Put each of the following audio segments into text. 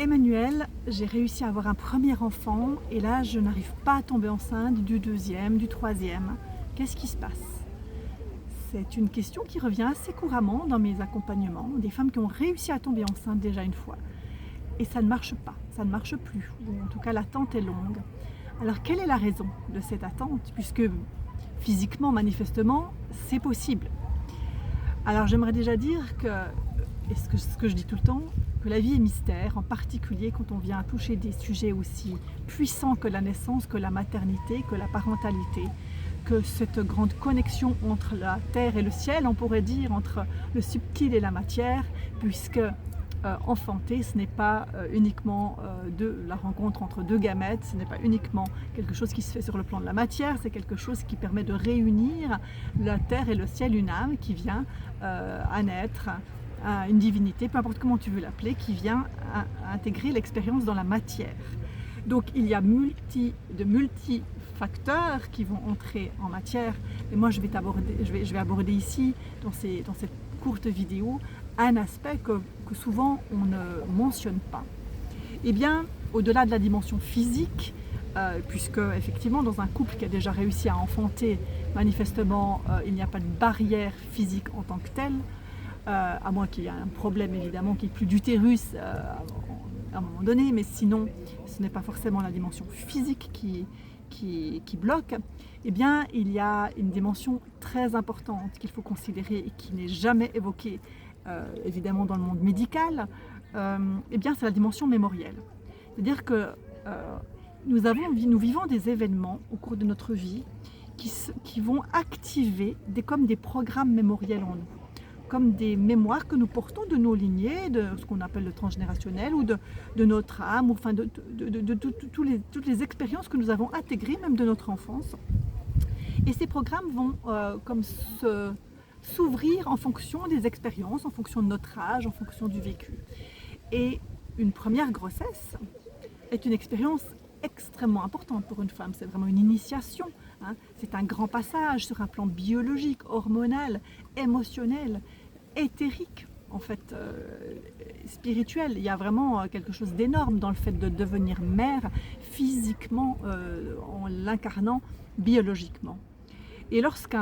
Emmanuel, j'ai réussi à avoir un premier enfant et là je n'arrive pas à tomber enceinte du deuxième, du troisième. Qu'est-ce qui se passe? C'est une question qui revient assez couramment dans mes accompagnements, des femmes qui ont réussi à tomber enceinte déjà une fois. Et ça ne marche pas, ça ne marche plus, ou en tout cas l'attente est longue. Alors quelle est la raison de cette attente? Puisque physiquement, manifestement, c'est possible. Alors j'aimerais déjà dire que, et ce que je dis tout le temps, que la vie est mystère, en particulier quand on vient toucher des sujets aussi puissants que la naissance, que la maternité, que la parentalité, que cette grande connexion entre la terre et le ciel, on pourrait dire, entre le subtil et la matière, puisque enfanter, ce n'est pas uniquement la rencontre entre deux gamètes, ce n'est pas uniquement quelque chose qui se fait sur le plan de la matière, c'est quelque chose qui permet de réunir la terre et le ciel, une âme qui vient à naître, une divinité, peu importe comment tu veux l'appeler, qui vient intégrer l'expérience dans la matière. Donc il y a de multifacteurs qui vont entrer en matière, et moi je vais aborder ici, dans cette courte vidéo, un aspect que souvent on ne mentionne pas. Eh bien, au-delà de la dimension physique, puisque effectivement dans un couple qui a déjà réussi à enfanter, manifestement il n'y a pas de barrière physique en tant que telle, à moins qu'il y ait un problème évidemment qui est plus d'utérus à un moment donné, mais sinon ce n'est pas forcément la dimension physique qui bloque. Eh bien il y a une dimension très importante qu'il faut considérer et qui n'est jamais évoquée évidemment dans le monde médical, eh bien c'est la dimension mémorielle. C'est-à-dire que nous vivons des événements au cours de notre vie qui vont activer comme des programmes mémoriels en nous, comme des mémoires que nous portons de nos lignées, de ce qu'on appelle le transgénérationnel, ou de notre âme, ou enfin de toutes les expériences que nous avons intégrées, même de notre enfance. Et ces programmes vont comme s'ouvrir en fonction des expériences, en fonction de notre âge, en fonction du vécu. Et une première grossesse est une expérience extrêmement importante pour une femme, c'est vraiment une initiation, hein. C'est un grand passage sur un plan biologique, hormonal, émotionnel, éthérique, en fait, spirituel. Il y a vraiment quelque chose d'énorme dans le fait de devenir mère physiquement, en l'incarnant biologiquement. Et lorsqu'on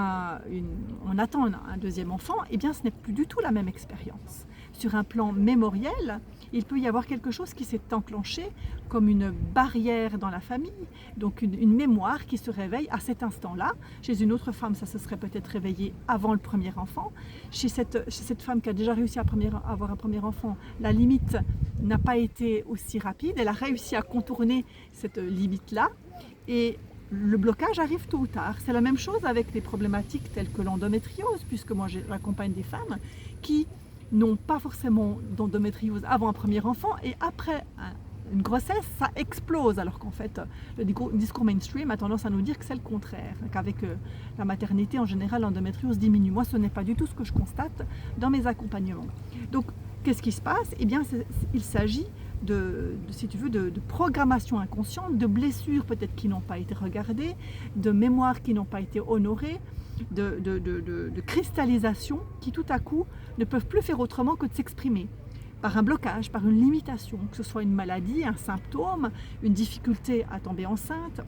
attend un deuxième enfant, eh bien ce n'est plus du tout la même expérience. Sur un plan mémoriel, il peut y avoir quelque chose qui s'est enclenché comme une barrière dans la famille, donc une mémoire qui se réveille à cet instant-là. Chez une autre femme, ça se serait peut-être réveillé avant le premier enfant. Chez cette femme qui a déjà réussi à avoir un premier enfant, la limite n'a pas été aussi rapide. Elle a réussi à contourner cette limite-là. Et le blocage arrive tôt ou tard. C'est la même chose avec des problématiques telles que l'endométriose, puisque moi j'accompagne des femmes qui n'ont pas forcément d'endométriose avant un premier enfant et après une grossesse, ça explose, alors qu'en fait le discours mainstream a tendance à nous dire que c'est le contraire, qu'avec la maternité en général l'endométriose diminue. Moi ce n'est pas du tout ce que je constate dans mes accompagnements. Donc qu'est-ce qui se passe? Eh bien il s'agit si tu veux, de programmation inconsciente, de blessures peut-être qui n'ont pas été regardées, de mémoires qui n'ont pas été honorées, de cristallisation qui tout à coup ne peuvent plus faire autrement que de s'exprimer par un blocage, par une limitation, que ce soit une maladie, un symptôme, une difficulté à tomber enceinte.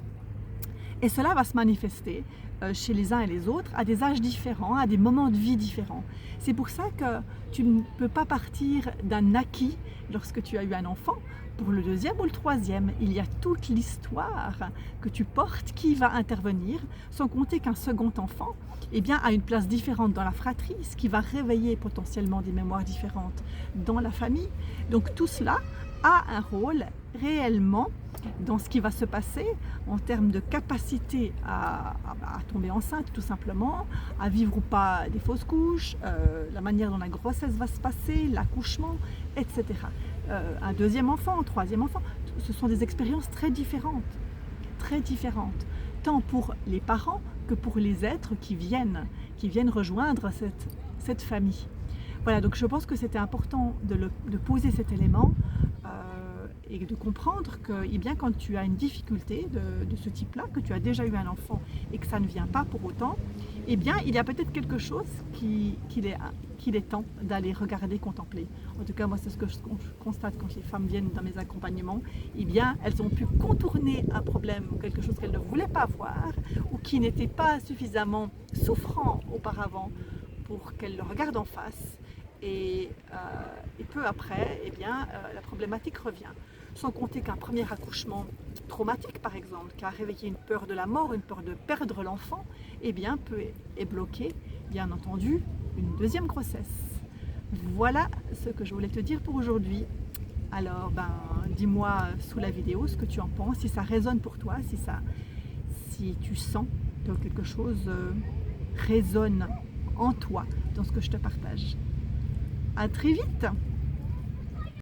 Et cela va se manifester chez les uns et les autres à des âges différents, à des moments de vie différents. C'est pour ça que tu ne peux pas partir d'un acquis lorsque tu as eu un enfant pour le deuxième ou le troisième. Il y a toute l'histoire que tu portes qui va intervenir, sans compter qu'un second enfant eh bien, a une place différente dans la fratrie, ce qui va réveiller potentiellement des mémoires différentes dans la famille. Donc tout cela a un rôle réellement dans ce qui va se passer en termes de capacité à tomber enceinte tout simplement, à vivre ou pas des fausses couches, la manière dont la grossesse va se passer, l'accouchement, etc. Un deuxième enfant, un troisième enfant, ce sont des expériences très différentes, tant pour les parents que pour les êtres qui viennent rejoindre cette famille. Voilà, donc je pense que c'était important de poser cet élément et de comprendre que eh bien, quand tu as une difficulté de ce type-là, que tu as déjà eu un enfant et que ça ne vient pas pour autant, eh bien, il y a peut-être quelque chose qu'il est temps d'aller regarder, contempler. En tout cas, moi, c'est ce que je constate quand les femmes viennent dans mes accompagnements. Eh bien, elles ont pu contourner un problème ou quelque chose qu'elles ne voulaient pas voir ou qui n'était pas suffisamment souffrant auparavant pour qu'elles le regardent en face. Et peu après, eh bien, la problématique revient. Sans compter qu'un premier accouchement traumatique, par exemple, qui a réveillé une peur de la mort, une peur de perdre l'enfant, eh bien, est bloqué, bien entendu, une deuxième grossesse. Voilà ce que je voulais te dire pour aujourd'hui. Alors, dis-moi sous la vidéo ce que tu en penses, si ça résonne pour toi, si tu sens que quelque chose résonne en toi dans ce que je te partage. À très vite!